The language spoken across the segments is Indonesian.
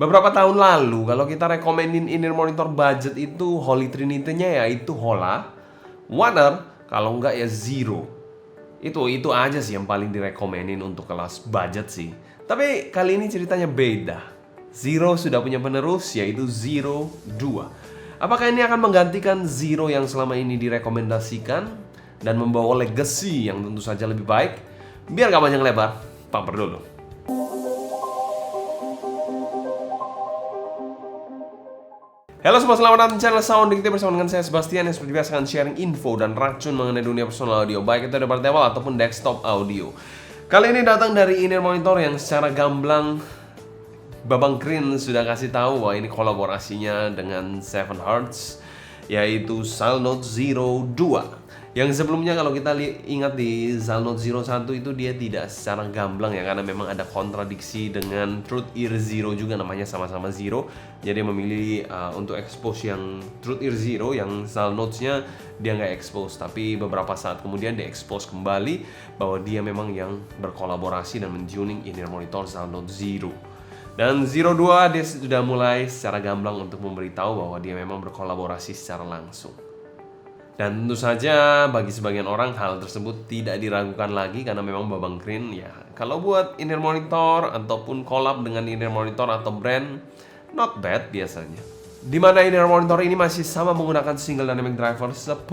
Beberapa tahun lalu kalau kita rekomenin inner monitor budget itu Holy Trinity-nya yaitu Hola, Warner, kalau enggak ya Zero. Itu aja sih yang paling direkomenin untuk kelas budget sih. Tapi kali ini ceritanya beda. Zero sudah punya penerus yaitu Zero 2. Apakah ini akan menggantikan Zero yang selama ini direkomendasikan dan membawa legacy yang tentu saja lebih baik? Biar gak panjang lebar, pamper dulu. Halo semua, selamat datang di channel Sounding Tip bersama dengan saya Sebastian yang seperti biasa akan sharing info dan racun mengenai dunia personal audio, baik itu dari portable ataupun desktop audio. Kali ini datang dari inner monitor yang secara gamblang Babang Krin sudah kasih tahu bahwa ini kolaborasinya dengan 7Hz, yaitu Zalnote Zero 2. Yang sebelumnya kalau kita ingat di Zalnote Zero 1 itu dia tidak secara gamblang ya, karena memang ada kontradiksi dengan Truth Ear Zero juga, namanya sama-sama Zero. Jadi memilih untuk expose yang Truth Ear Zero, yang Zalnote-nya dia nggak expose, tapi beberapa saat kemudian dia expose kembali bahwa dia memang yang berkolaborasi dan mentuning inner monitor Zalnote Zero. Dan Zero 2 dia sudah mulai secara gamblang untuk memberitahu bahwa dia memang berkolaborasi secara langsung. Dan tentu saja bagi sebagian orang hal tersebut tidak diragukan lagi, karena memang Babang Krin ya kalau buat inner monitor ataupun collab dengan inner monitor atau brand not bad biasanya. Dimana inner monitor ini masih sama menggunakan single dynamic driver 10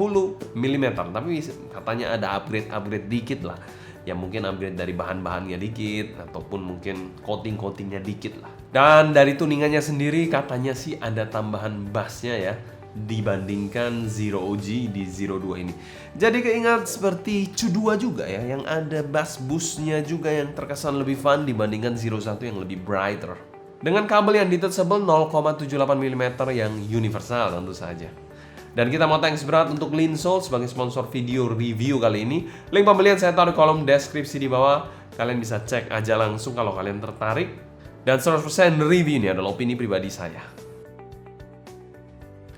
mm, tapi katanya ada upgrade dikit lah. Ya mungkin upgrade dari bahan-bahannya dikit ataupun mungkin coating-coatingnya dikit lah. Dan dari tuningannya sendiri katanya sih ada tambahan bassnya ya dibandingkan Zero OG di Zero 2 ini. Jadi keingat seperti Cu 2 juga ya, yang ada bass boostnya juga yang terkesan lebih fun dibandingkan Zero 1 yang lebih brighter. Dengan kabel yang detachable 0,78 mm yang universal tentu saja. Dan kita mau thanks berat untuk Linsoul sebagai sponsor video review kali ini. Link pembelian saya taruh di kolom deskripsi di bawah. Kalian bisa cek aja langsung kalau kalian tertarik. Dan 100% review ini adalah opini pribadi saya.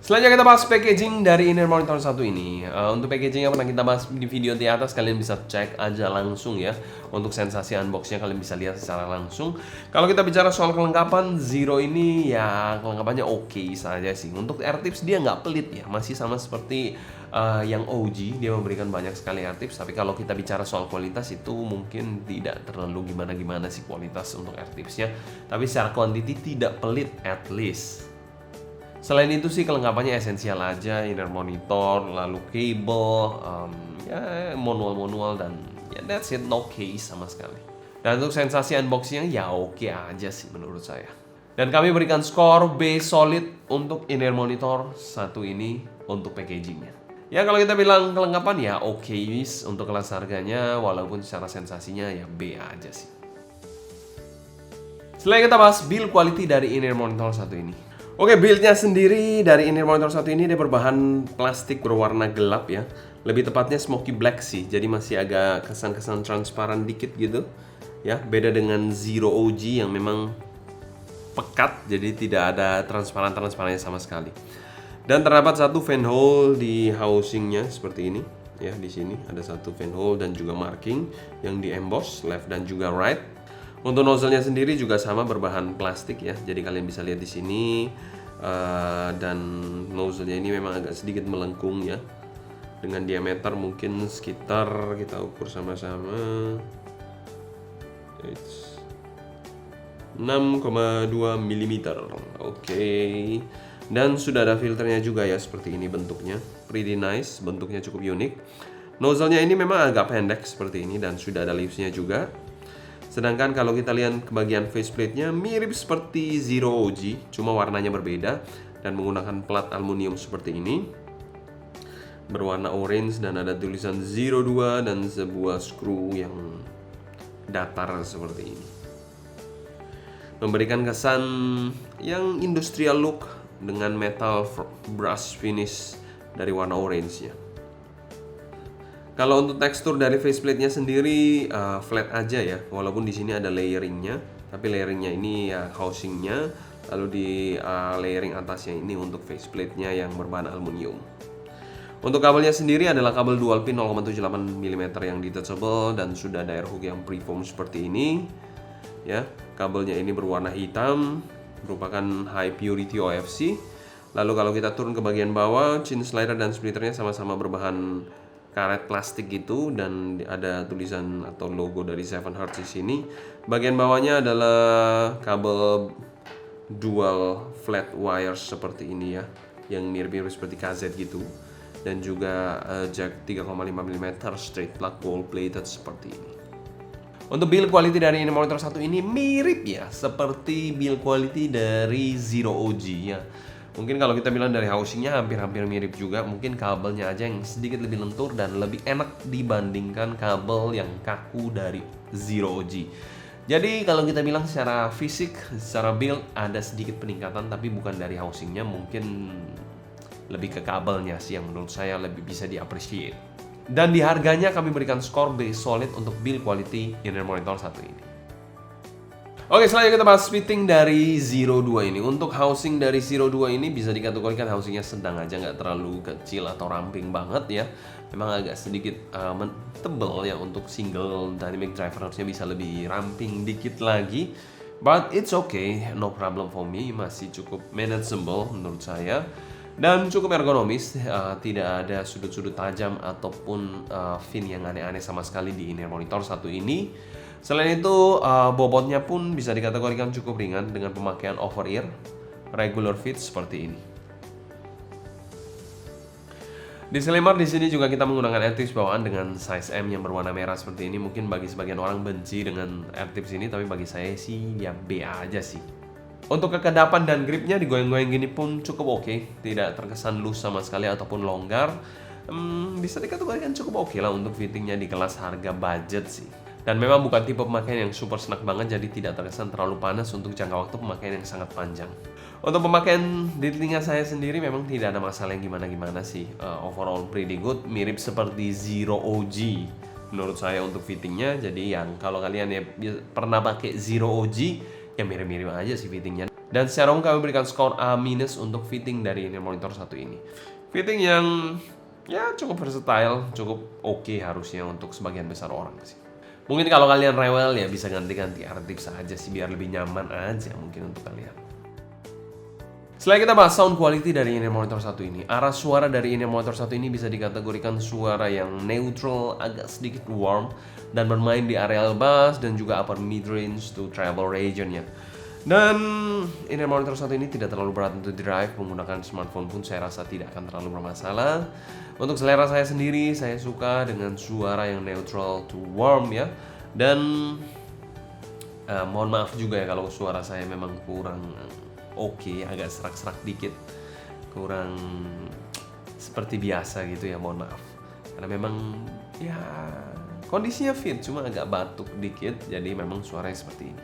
Selanjutnya kita bahas packaging dari inner monitor satu ini. Untuk packaging yang pernah kita bahas di video di atas, kalian bisa cek aja langsung ya. Untuk sensasi unboxnya kalian bisa lihat secara langsung. Kalau kita bicara soal kelengkapan, Zero ini ya kelengkapannya oke saja sih. Untuk AirTips dia nggak pelit ya, masih sama seperti yang OG, dia memberikan banyak sekali AirTips. Tapi kalau kita bicara soal kualitas itu mungkin tidak terlalu gimana-gimana sih kualitas untuk AirTipsnya. Tapi secara quantity tidak pelit at least. Selain itu sih kelengkapannya esensial aja, inner monitor, lalu cable, ya manual dan ya that's it, no case sama sekali. Dan untuk sensasi unboxingnya ya oke aja sih menurut saya. Dan kami berikan skor B solid untuk inner monitor satu ini untuk packagingnya. Ya kalau kita bilang kelengkapan ya oke untuk kelas harganya, walaupun secara sensasinya ya B aja sih. Selanjutnya kita bahas build quality dari inner monitor satu ini. Oke, build-nya sendiri dari inner monitor satu ini dia berbahan plastik berwarna gelap ya. Lebih tepatnya smoky black sih, jadi masih agak kesan-kesan transparan dikit gitu. Ya, beda dengan Zero OG yang memang pekat, jadi tidak ada transparannya sama sekali. Dan terdapat satu fan hole di housingnya seperti ini. Ya, di sini ada satu fan hole dan juga marking yang di emboss left dan juga right. Untuk nozzle-nya sendiri juga sama berbahan plastik ya. Jadi kalian bisa lihat di sini dan nozzle-nya ini memang agak sedikit melengkung ya. Dengan diameter mungkin sekitar kita ukur sama-sama 6,2 mm. Oke. Dan sudah ada filternya juga ya, seperti ini bentuknya. Pretty nice, bentuknya cukup unik. Nozzle-nya ini memang agak pendek seperti ini dan sudah ada leaves-nya juga. Sedangkan kalau kita lihat ke bagian faceplate-nya mirip seperti Zero OG, cuma warnanya berbeda dan menggunakan plat aluminium seperti ini. Berwarna orange dan ada tulisan Zero 2 dan sebuah screw yang datar seperti ini. Memberikan kesan yang industrial look dengan metal brush finish dari warna orange-nya. Kalau untuk tekstur dari faceplate-nya sendiri flat aja ya, walaupun di sini ada layering-nya, tapi layering-nya ini ya housing-nya, lalu di layering atasnya ini untuk faceplate-nya yang berbahan aluminium. Untuk kabelnya sendiri adalah kabel dual pin 0,78 mm yang detachable dan sudah ada air hook yang preform seperti ini. Ya, kabelnya ini berwarna hitam merupakan high purity OFC. Lalu kalau kita turun ke bagian bawah, chin slider dan splitternya sama-sama berbahan karet plastik gitu, dan ada tulisan atau logo dari 7Hz di sini. Bagian bawahnya adalah kabel dual flat wires seperti ini ya, yang mirip-mirip seperti KZ gitu, dan juga jack 3,5 mm straight plug gold plated seperti ini. Untuk build quality dari ini monitor satu ini mirip ya seperti build quality dari Zero OG ya. Mungkin kalau kita bilang dari housingnya hampir-hampir mirip juga, mungkin kabelnya aja yang sedikit lebih lentur dan lebih enak dibandingkan kabel yang kaku dari Zero OG. Jadi kalau kita bilang secara fisik, secara build ada sedikit peningkatan, tapi bukan dari housingnya, mungkin lebih ke kabelnya sih yang menurut saya lebih bisa di-appreciate. Dan di harganya kami berikan skor B solid untuk build quality inner monitor satu ini. Oke, selanjutnya kita bahas fitting dari Zero 2 ini. Untuk housing dari Zero 2 ini bisa dikategorikan housingnya sedang aja, nggak terlalu kecil atau ramping banget ya. Memang agak sedikit tebel ya, untuk single dynamic driver harusnya bisa lebih ramping dikit lagi. But it's okay, no problem for me, masih cukup manageable menurut saya. Dan cukup ergonomis, tidak ada sudut-sudut tajam ataupun fin yang aneh-aneh sama sekali di inner monitor satu ini. Selain itu, bobotnya pun bisa dikategorikan cukup ringan dengan pemakaian over ear, regular fit seperti ini. Disclaimer, di sini juga kita menggunakan AirTips bawaan dengan size M yang berwarna merah seperti ini. Mungkin bagi sebagian orang benci dengan AirTips ini, tapi bagi saya sih ya B aja sih. Untuk kekedapan dan gripnya digoyang-goyang gini pun cukup oke, tidak terkesan loose sama sekali ataupun longgar. Bisa dikategorikan cukup oke lah untuk fittingnya di kelas harga budget sih. Dan memang bukan tipe pemakaian yang super snack banget, jadi tidak terkesan terlalu panas untuk jangka waktu pemakaian yang sangat panjang. Untuk pemakaian di telinga saya sendiri memang tidak ada masalah yang gimana-gimana sih. Overall pretty good, mirip seperti Zero OG menurut saya untuk fittingnya. Jadi yang kalau kalian ya pernah pakai Zero OG, ya mirip-mirip aja sih fittingnya. Dan secara umum kami berikan skor A- untuk fitting dari inner monitor satu ini. Fitting yang ya cukup versatile, cukup oke harusnya untuk sebagian besar orang sih. Mungkin kalau kalian rewel ya bisa ganti-ganti AirTips aja sih, biar lebih nyaman aja mungkin untuk kalian. Setelah kita bahas sound quality dari inner monitor satu ini, arah suara dari inner monitor satu ini bisa dikategorikan suara yang neutral, agak sedikit warm, dan bermain di areal bass dan juga upper mid-range to treble region-nya. Dan inner monitor satu ini tidak terlalu berat untuk drive, menggunakan smartphone pun saya rasa tidak akan terlalu bermasalah. Untuk selera saya sendiri, saya suka dengan suara yang neutral to warm ya. Dan mohon maaf juga ya kalau suara saya memang kurang oke, agak serak-serak dikit, kurang seperti biasa gitu ya, mohon maaf. Karena memang ya kondisinya fit, cuma agak batuk dikit, jadi memang suaranya seperti ini.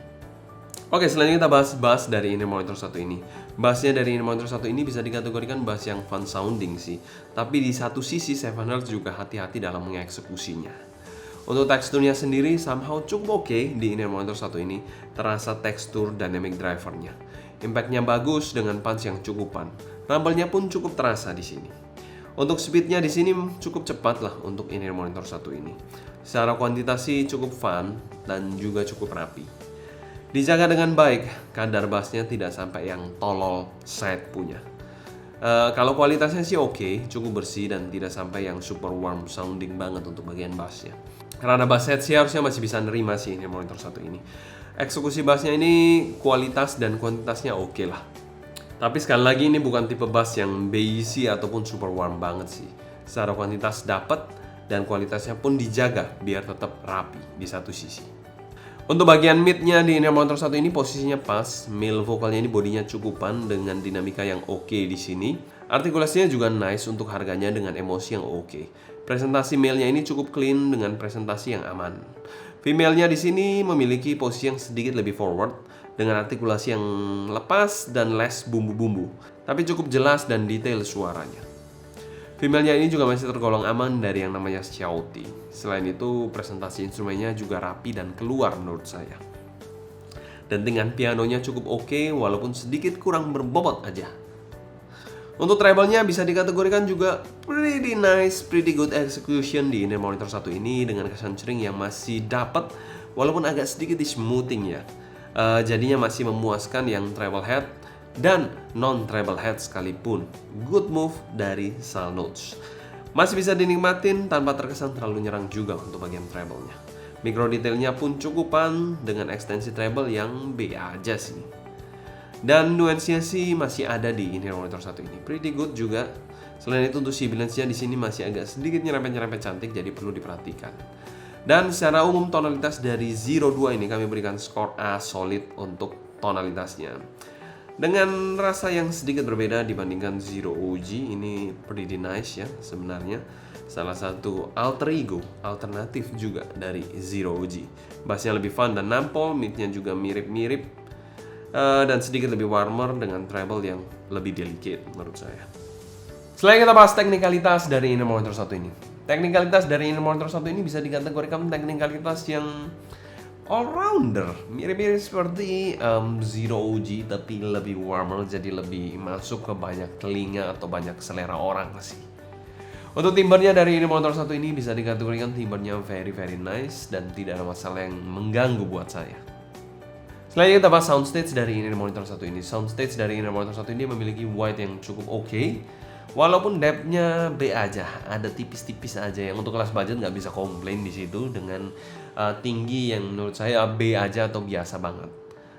Oke, selanjutnya kita bahas bass dari inner monitor satu ini. Bassnya dari inner monitor satu ini bisa dikategorikan bass yang fun sounding sih. Tapi di satu sisi 7Hz juga hati-hati dalam mengeksekusinya. Untuk teksturnya sendiri somehow cukup oke di inner monitor satu ini. Terasa tekstur dynamic drivernya. Impactnya bagus dengan punch yang cukupan. Rumble-nya pun cukup terasa di sini. Untuk speednya di sini cukup cepat lah untuk inner monitor satu ini. Secara kuantitas sih cukup fun dan juga cukup rapi. Dijaga dengan baik, kadar bassnya tidak sampai yang tolol side punya. Kalau kualitasnya sih oke, cukup bersih dan tidak sampai yang super warm sounding banget untuk bagian bassnya. Karena bass head sih harusnya masih bisa nerima sih ini monitor satu ini. Eksekusi bassnya ini kualitas dan kuantitasnya oke lah. Tapi sekali lagi ini bukan tipe bass yang bassy ataupun super warm banget sih. Secara kuantitas dapat dan kualitasnya pun dijaga biar tetap rapi di satu sisi. Untuk bagian mid-nya di inner monitor satu ini posisinya pas, male vokalnya ini bodinya cukupan dengan dinamika yang oke di sini. Artikulasinya juga nice untuk harganya dengan emosi yang oke. Presentasi male-nya ini cukup clean dengan presentasi yang aman. Female-nya di sini memiliki posisi yang sedikit lebih forward dengan artikulasi yang lepas dan less bumbu-bumbu, tapi cukup jelas dan detail suaranya. Female-nya ini juga masih tergolong aman dari yang namanya shouty. Selain itu, presentasi instrumennya juga rapi dan keluar menurut saya. Dan dengan pianonya cukup oke, walaupun sedikit kurang berbobot aja. Untuk treble-nya bisa dikategorikan juga pretty nice, pretty good execution di inner monitor satu ini dengan kesan cering yang masih dapat, walaupun agak sedikit di smoothing ya. Jadinya masih memuaskan yang treble head dan non treble head sekalipun. Good move dari Salnotch. Masih bisa dinikmatin tanpa terkesan terlalu nyerang juga untuk bagian treble-nya. Micro detailnya pun cukupan dengan ekstensi treble yang B aja sih. Dan nuansnya sih masih ada di in-ear monitor satu ini. Pretty good juga. Selain itu untuk sibilance-nya di sini masih agak sedikit nyerempet-nyerempet cantik, jadi perlu diperhatikan. Dan secara umum tonalitas dari Zero 2 ini kami berikan skor A solid untuk tonalitasnya. Dengan rasa yang sedikit berbeda dibandingkan Zero OG, ini pretty nice ya sebenarnya. Salah satu alter ego, alternatif juga dari Zero OG. Bassnya lebih fun dan nampol, midnya juga mirip-mirip, dan sedikit lebih warmer dengan treble yang lebih delicate menurut saya. Selain kita bahas teknikalitas dari in-ear monitor satu ini. Teknikalitas dari in-ear monitor satu ini bisa dikategorikan teknikalitas yang all-rounder. Mirip-mirip seperti Zero OG tapi lebih warmer, jadi lebih masuk ke banyak telinga atau banyak selera orang sih. Untuk timbernya dari in-ear monitor satu ini bisa dikategorikan timbernya very nice dan tidak ada masalah yang mengganggu buat saya. Selanjutnya kita bahas soundstage dari in-ear monitor satu ini. Soundstage dari in-ear monitor satu ini memiliki wide yang cukup oke. Walaupun depth-nya B aja, ada tipis-tipis aja yang untuk kelas budget nggak bisa komplain di situ dengan tinggi yang menurut saya B aja atau biasa banget.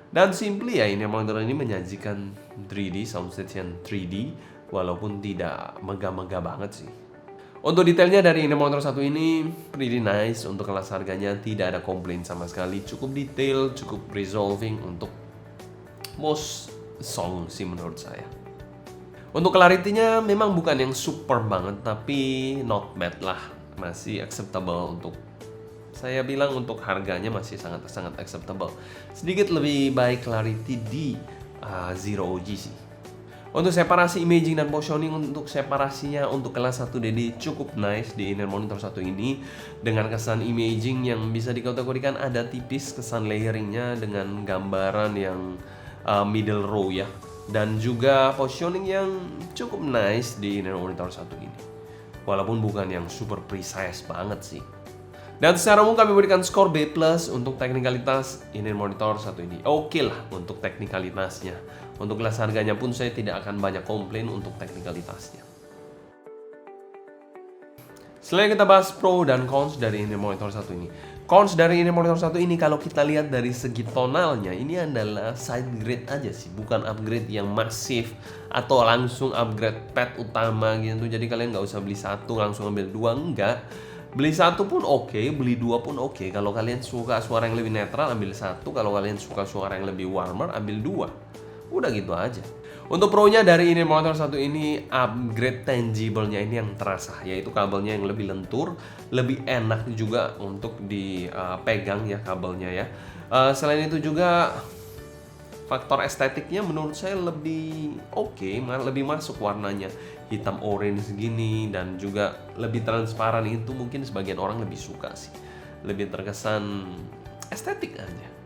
Dan simply ya, ini monitor ini menyajikan 3D, soundstage yang 3D walaupun tidak megah-megah banget sih. Untuk detailnya dari in-ear monitor satu ini pretty nice. Untuk kelas harganya tidak ada komplain sama sekali, cukup detail, cukup resolving untuk most song sih menurut saya. Untuk clarity-nya memang bukan yang super banget, tapi not bad lah, masih acceptable untuk saya bilang untuk harganya masih sangat acceptable. Sedikit lebih baik clarity di Zero OG sih. Untuk separasi imaging dan positioning, untuk separasinya untuk kelas 1DD cukup nice di in-ear monitor satu ini dengan kesan imaging yang bisa dikategorikan ada tipis kesan layeringnya dengan gambaran yang middle row ya. Dan juga positioning yang cukup nice di in-ear monitor satu ini. Walaupun bukan yang super precise banget sih. Dan secara umum kami berikan skor B+ untuk teknikalitas in-ear monitor satu ini. Oke lah untuk teknikalitasnya. Untuk kelas harganya pun saya tidak akan banyak komplain untuk teknikalitasnya. Selain kita bahas pro dan cons dari in-ear monitor satu ini. Cons dari in-ear monitor satu ini kalau kita lihat dari segi tonalnya, ini adalah side grade aja sih, bukan upgrade yang masif atau langsung upgrade pad utama gitu. Jadi kalian nggak usah beli satu langsung ambil dua, enggak. Beli satu pun oke, beli dua pun oke. Kalau kalian suka suara yang lebih netral ambil satu, kalau kalian suka suara yang lebih warmer ambil dua. Udah gitu aja. Untuk pro-nya dari in-ear monitor satu ini, upgrade tangible-nya ini yang terasa, yaitu kabelnya yang lebih lentur, lebih enak juga untuk dipegang ya kabelnya ya. Selain itu juga faktor estetiknya menurut saya lebih oke, lebih masuk warnanya. Hitam orange gini dan juga lebih transparan, itu mungkin sebagian orang lebih suka sih. Lebih terkesan estetik aja.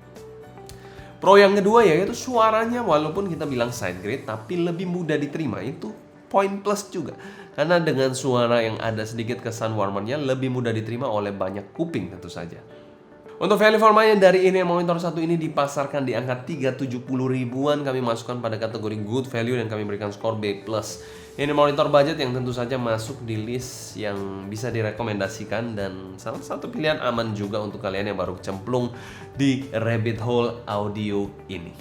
Pro yang kedua yaitu suaranya, walaupun kita bilang side grade tapi lebih mudah diterima, itu poin plus juga. Karena dengan suara yang ada sedikit kesan warmernya lebih mudah diterima oleh banyak kuping tentu saja. Untuk value for money dari in-ear monitor satu ini dipasarkan di angka 370 ribuan, kami masukkan pada kategori good value dan kami berikan skor B+. Ini monitor budget yang tentu saja masuk di list yang bisa direkomendasikan dan salah satu pilihan aman juga untuk kalian yang baru cemplung di rabbit hole audio ini.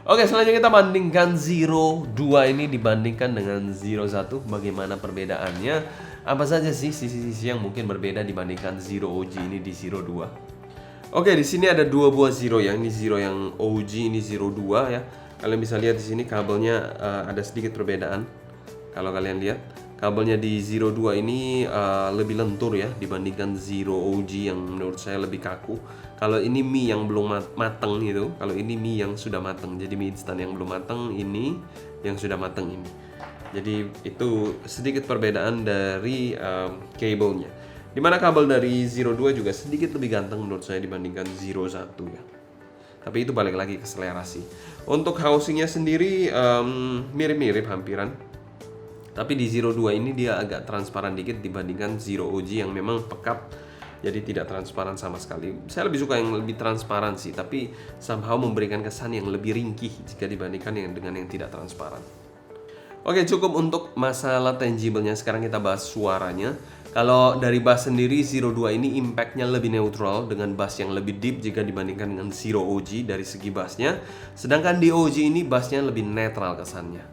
Oke, selanjutnya kita bandingkan Zero 2 ini dibandingkan dengan Zero 1. Bagaimana perbedaannya? Apa saja sih sisi-sisi yang mungkin berbeda dibandingkan Zero OG ini di Zero 2? Oke, di sini ada dua buah Zero ya. Ini Zero yang OG, ini Zero 2 ya. Kalian bisa lihat di sini kabelnya ada sedikit perbedaan. Kalau kalian lihat, kabelnya di Zero 2 ini lebih lentur ya dibandingkan Zero OG yang menurut saya lebih kaku. Kalau ini mie yang belum mateng gitu, kalau ini mie yang sudah mateng. Jadi mie instan yang belum mateng, ini yang sudah mateng ini. Jadi itu sedikit perbedaan dari kabelnya. Dimana kabel dari Zero 2 juga sedikit lebih ganteng menurut saya dibandingkan Zero 1 ya. Tapi itu balik lagi ke selera sih. Untuk housingnya sendiri mirip-mirip hampiran. Tapi di Zero 2 ini dia agak transparan dikit dibandingkan Zero OG yang memang pekat jadi tidak transparan sama sekali. Saya lebih suka yang lebih transparan sih, tapi somehow memberikan kesan yang lebih ringkih jika dibandingkan dengan yang tidak transparan. Oke, cukup untuk masalah tangible-nya. Sekarang kita bahas suaranya. Kalau dari bass sendiri, Zero 2 ini impact-nya lebih neutral dengan bass yang lebih deep jika dibandingkan dengan Zero OG dari segi bassnya. Sedangkan di OG ini bassnya lebih netral kesannya.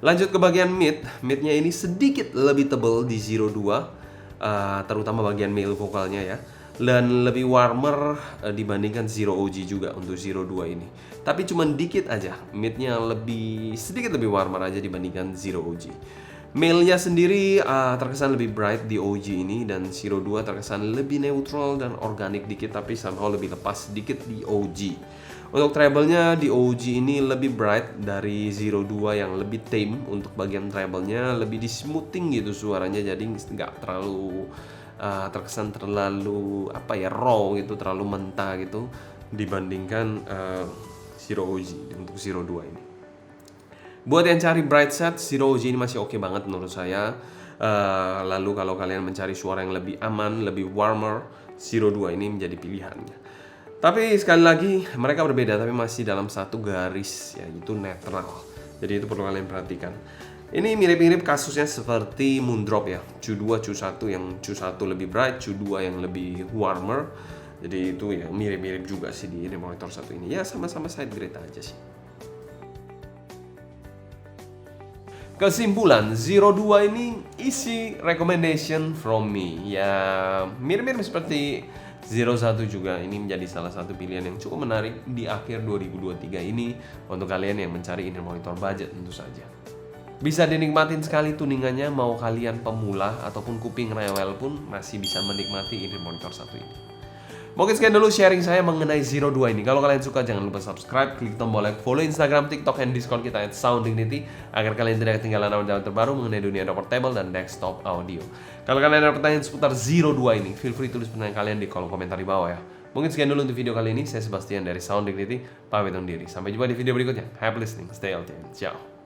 Lanjut ke bagian mid. Mid-nya ini sedikit lebih tebal di Zero 2, terutama bagian male vokalnya ya. Dan lebih warmer dibandingkan Zero OG juga untuk Zero 2 ini. Tapi cuma dikit aja, midnya sedikit lebih warmer aja dibandingkan Zero OG. Male-nya sendiri terkesan lebih bright di OG ini, dan Zero 2 terkesan lebih neutral dan organik dikit, tapi somehow lebih lepas sedikit di OG. Untuk treble-nya di OG ini lebih bright dari Zero 2 yang lebih tame. Untuk bagian treble-nya lebih di smoothing gitu suaranya, jadi nggak terlalu terkesan terlalu raw gitu, terlalu mentah gitu dibandingkan Zero OG untuk Zero 2 ini. Buat yang cari bright set, Zero OG ini masih oke banget menurut saya. Lalu kalau kalian mencari suara yang lebih aman, lebih warmer, Zero 2 ini menjadi pilihannya. Tapi sekali lagi mereka berbeda, tapi masih dalam satu garis, yaitu netral. Jadi itu perlu kalian perhatikan. Ini mirip-mirip kasusnya seperti Moondrop ya, Cu2, Cu1, yang Cu1 lebih bright, Cu2 yang lebih warmer. Jadi itu ya mirip-mirip juga sih di Inner Monitor 1 ini. Ya sama-sama side grade aja sih. Kesimpulan, Zero 2 ini isi recommendation from me. Ya mirip-mirip seperti Zero 1 juga. Ini menjadi salah satu pilihan yang cukup menarik di akhir 2023 ini untuk kalian yang mencari Inner Monitor budget tentu saja. Bisa dinikmatin sekali tuningannya, mau kalian pemula ataupun kuping rewel pun masih bisa menikmati Inner Monitor 1 ini. Mungkin sekian dulu sharing saya mengenai Zero 2 ini. Kalau kalian suka jangan lupa subscribe, klik tombol like, follow Instagram, TikTok, dan Discord kita @sounddignity agar kalian tidak ketinggalan update terbaru mengenai dunia portable dan desktop audio. Kalau kalian ada pertanyaan seputar Zero 2 ini, feel free tulis pertanyaan kalian di kolom komentar di bawah ya. Mungkin sekian dulu untuk video kali ini. Saya Sebastian dari Sound Dignity, pamit undur diri. Sampai jumpa di video berikutnya. Happy listening, stay healthy, ciao.